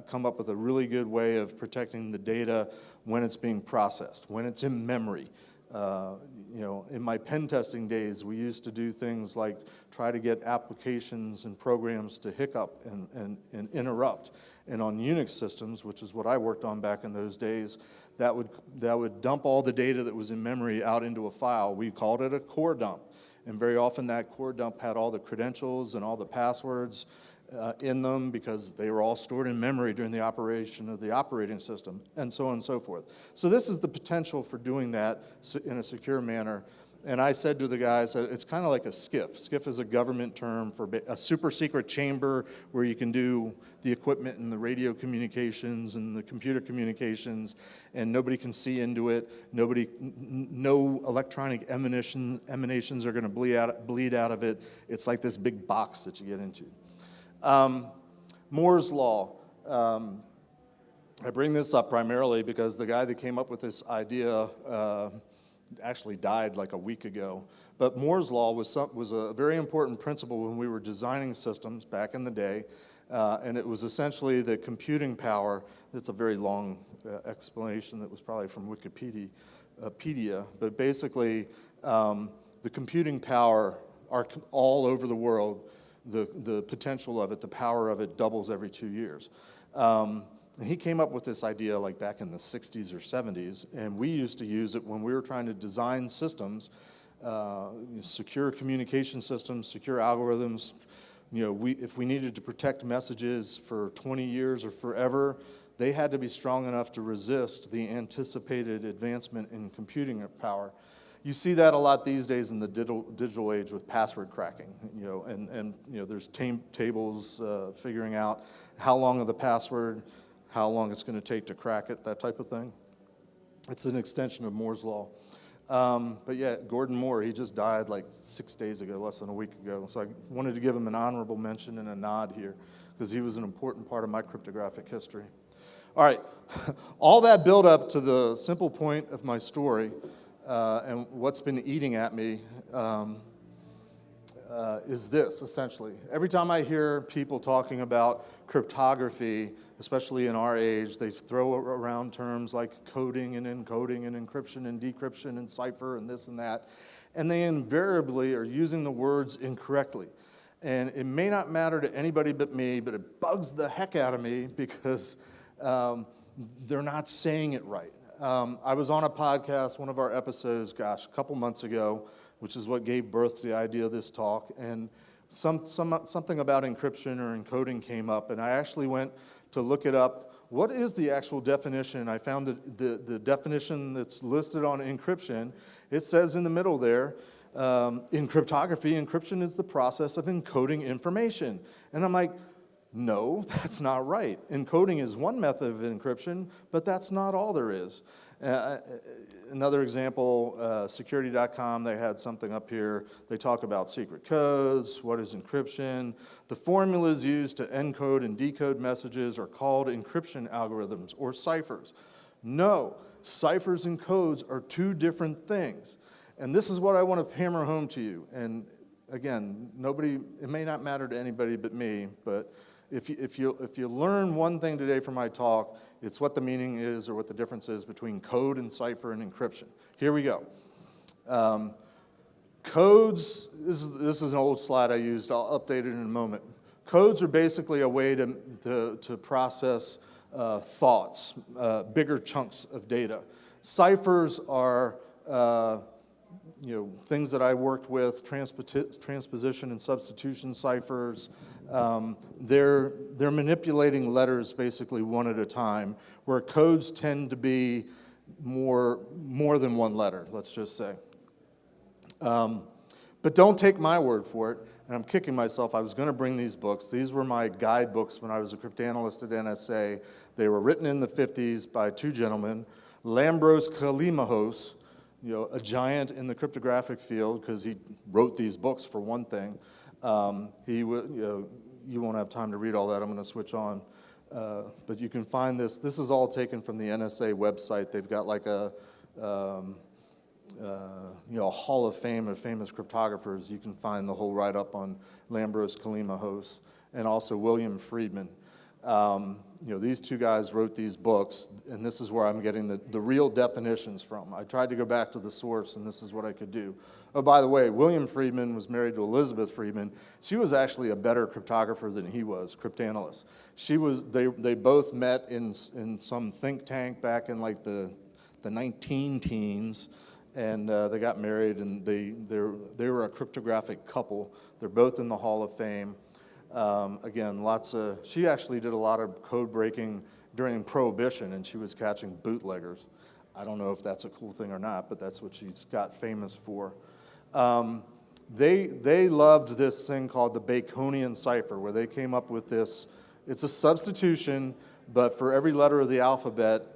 come up with a really good way of protecting the data when it's being processed, when it's in memory. You know, in my pen testing days, we used to do things like try to get applications and programs to hiccup and interrupt. And on Unix systems, which is what I worked on back in those days, that would dump all the data that was in memory out into a file. We called it a core dump. And very often that core dump had all the credentials and all the passwords in them because they were all stored in memory during the operation of the operating system, and so on and so forth. So this is the potential for doing that in a secure manner. And I said to the guys, it's kind of like a SCIF. SCIF is a government term for a super secret chamber where you can do the equipment and the radio communications and the computer communications, and nobody can see into it. No electronic emanations are going to bleed out of it. It's like this big box that you get into. Moore's Law. I bring this up primarily because the guy that came up with this idea actually died like a week ago. But Moore's Law was a very important principle when we were designing systems back in the day, and it was essentially the computing power. It's a very long explanation that was probably from Wikipedia, but basically the computing power are all over the world. The potential of it, the power of it doubles every 2 years. And he came up with this idea like back in the 60s or 70s, and we used to use it when we were trying to design systems, secure communication systems, secure algorithms. You know, if we needed to protect messages for 20 years or forever, they had to be strong enough to resist the anticipated advancement in computing power. You see that a lot these days in the digital age with password cracking, you know, and you know, there's tables figuring out how long of the password, how long it's going to take to crack it, that type of thing. It's an extension of Moore's Law. But yeah, Gordon Moore, he just died like 6 days ago, less than a week ago. So I wanted to give him an honorable mention and a nod here because he was an important part of my cryptographic history. All right, all that build up to the simple point of my story and what's been eating at me is this, essentially. Every time I hear people talking about cryptography, especially in our age, they throw around terms like coding and encoding and encryption and decryption and cipher and this and that, and they invariably are using the words incorrectly. And it may not matter to anybody but me, but it bugs the heck out of me because they're not saying it right. I was on a podcast, one of our episodes, gosh, a couple months ago, which is what gave birth to the idea of this talk, and something about encryption or encoding came up, and I actually went to look it up. What is the actual definition? I found the definition that's listed on encryption. It says in the middle there, in cryptography, encryption is the process of encoding information. And I'm like, no, that's not right. Encoding is one method of encryption, but that's not all there is. Another example, security.com, they had something up here. They talk about secret codes, what is encryption. The formulas used to encode and decode messages are called encryption algorithms or ciphers. No, ciphers and codes are two different things. And this is what I want to hammer home to you. And again, it may not matter to anybody but me, but if you learn one thing today from my talk, it's what the meaning is or what the difference is between code and cipher and encryption. Here we go. Codes, this is an old slide I used, I'll update it in a moment. Codes are basically a way to process thoughts, bigger chunks of data. Ciphers are things that I worked with, transposition and substitution ciphers. They're manipulating letters basically one at a time, where codes tend to be more than one letter, let's just say. But don't take my word for it, and I'm kicking myself. I was going to bring these books. These were my guidebooks when I was a cryptanalyst at NSA. They were written in the 50s by two gentlemen, Lambros Kalimahos, a giant in the cryptographic field, because he wrote these books for one thing. You won't have time to read all that. I'm going to switch on. But you can find this. This is all taken from the NSA website. They've got like a hall of fame of famous cryptographers. You can find the whole write-up on Lambros Kalimahos and also William Friedman. These two guys wrote these books, and this is where I'm getting the real definitions from. I tried to go back to the source, and this is what I could do. Oh, by the way, William Friedman was married to Elizabeth Friedman. She was actually a better cryptographer than he was, Cryptanalyst. They both met in some think tank back in like the 19-teens, and they got married, and they were a cryptographic couple. They're both in the Hall of Fame. Again, she actually did a lot of code breaking during Prohibition, and she was catching bootleggers. I don't know if that's a cool thing or not, but that's what she's got famous for. They loved this thing called the Baconian cipher, where they came up with this. It's a substitution, but for every letter of the alphabet,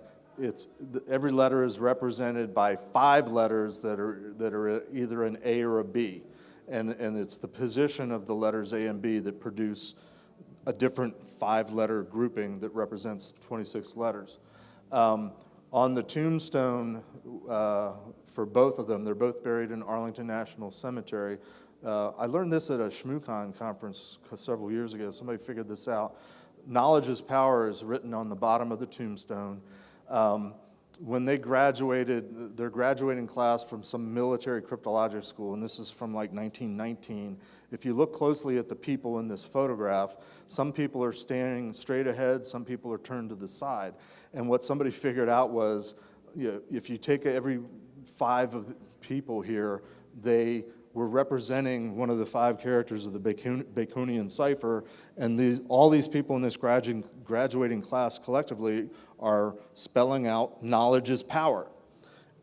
every letter is represented by 5 letters that are either an A or a B. And it's the position of the letters A and B that produce a different 5-letter grouping that represents 26 letters. On the tombstone for both of them, they're both buried in Arlington National Cemetery. I learned this at a ShmooCon conference several years ago. Somebody figured this out. Knowledge is power is written on the bottom of the tombstone. When they graduated, their graduating class from some military cryptologic school, and this is from like 1919, if you look closely at the people in this photograph, some people are standing straight ahead, some people are turned to the side. And what somebody figured out was, if you take every 5 of the people here, they were representing one of the 5 characters of the Baconian cipher, and all these people in this graduating class collectively are spelling out knowledge is power,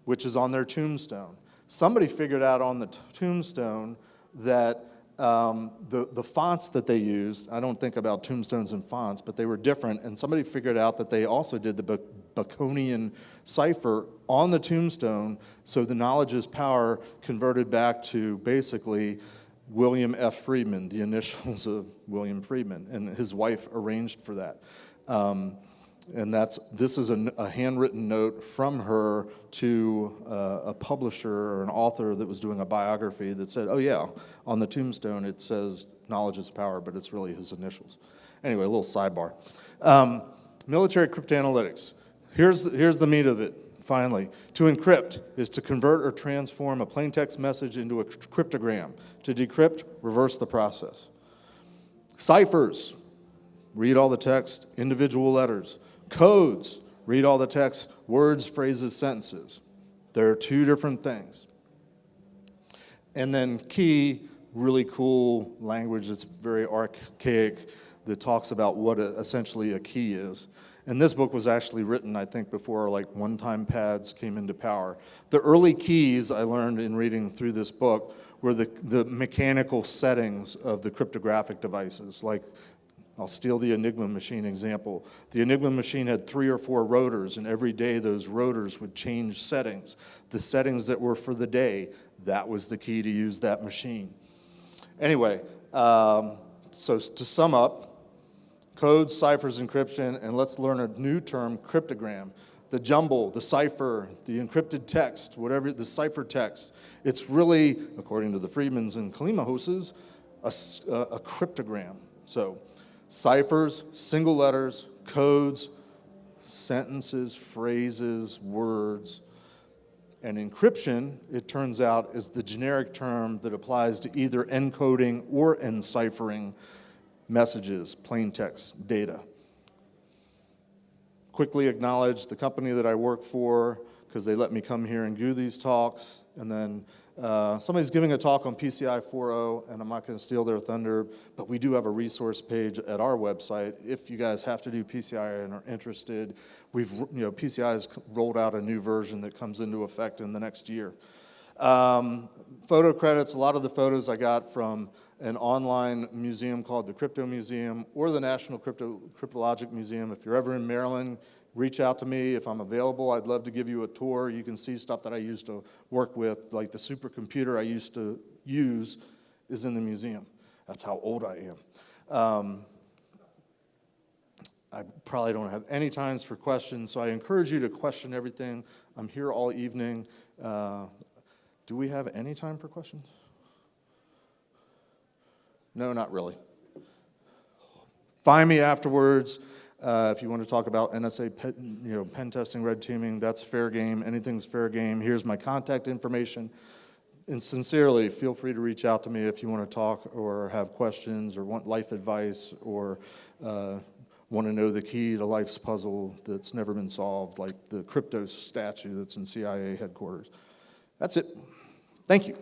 which is on their tombstone. Somebody figured out on the tombstone that the fonts that they used, I don't think about tombstones and fonts, but they were different, and somebody figured out that they also did the Baconian cipher on the tombstone, so the knowledge is power converted back to basically William F. Friedman, the initials of William Friedman, and his wife arranged for that. And this is a handwritten note from her to a publisher or an author that was doing a biography that said, oh yeah, on the tombstone it says knowledge is power, but it's really his initials. Anyway, a little sidebar. Military cryptanalytics. Here's the meat of it, finally. To encrypt is to convert or transform a plain text message into a cryptogram. To decrypt, reverse the process. Ciphers, read all the text, individual letters. Codes, Read all the text, words, phrases, sentences. There are two different things. And then key, really cool language that's very archaic that talks about what essentially a key is. And this book was actually written, I think, before like one-time pads came into power. The early keys I learned in reading through this book were the mechanical settings of the cryptographic devices. Like, I'll steal the Enigma machine example. The Enigma machine had 3 or 4 rotors, and every day those rotors would change settings. The settings that were for the day, that was the key to use that machine. Anyway, so to sum up, code, ciphers, encryption, and let's learn a new term, cryptogram. The jumble, the cipher, the encrypted text, whatever, the cipher text. It's really, according to the Friedmans and Kalimahoses, a cryptogram. So ciphers, single letters, codes, sentences, phrases, words. And encryption, it turns out, is the generic term that applies to either encoding or enciphering messages, plain text, data. Quickly acknowledge the company that I work for, because they let me come here and do these talks. And then somebody's giving a talk on PCI 4.0, and I'm not going to steal their thunder, but we do have a resource page at our website. If you guys have to do PCI and are interested, PCI has rolled out a new version that comes into effect in the next year. Photo credits, a lot of the photos I got from an online museum called the Crypto Museum or the National Cryptologic Museum. If you're ever in Maryland, reach out to me. If I'm available, I'd love to give you a tour. You can see stuff that I used to work with, like the supercomputer I used to use is in the museum. That's how old I am. I probably don't have any times for questions, so I encourage you to question everything. I'm here all evening. Do we have any time for questions? No, not really. Find me afterwards. If you want to talk about NSA pen testing, red teaming, that's fair game. Anything's fair game. Here's my contact information. And sincerely, feel free to reach out to me if you want to talk or have questions or want life advice or want to know the key to life's puzzle that's never been solved, like the crypto statue that's in CIA headquarters. That's it. Thank you.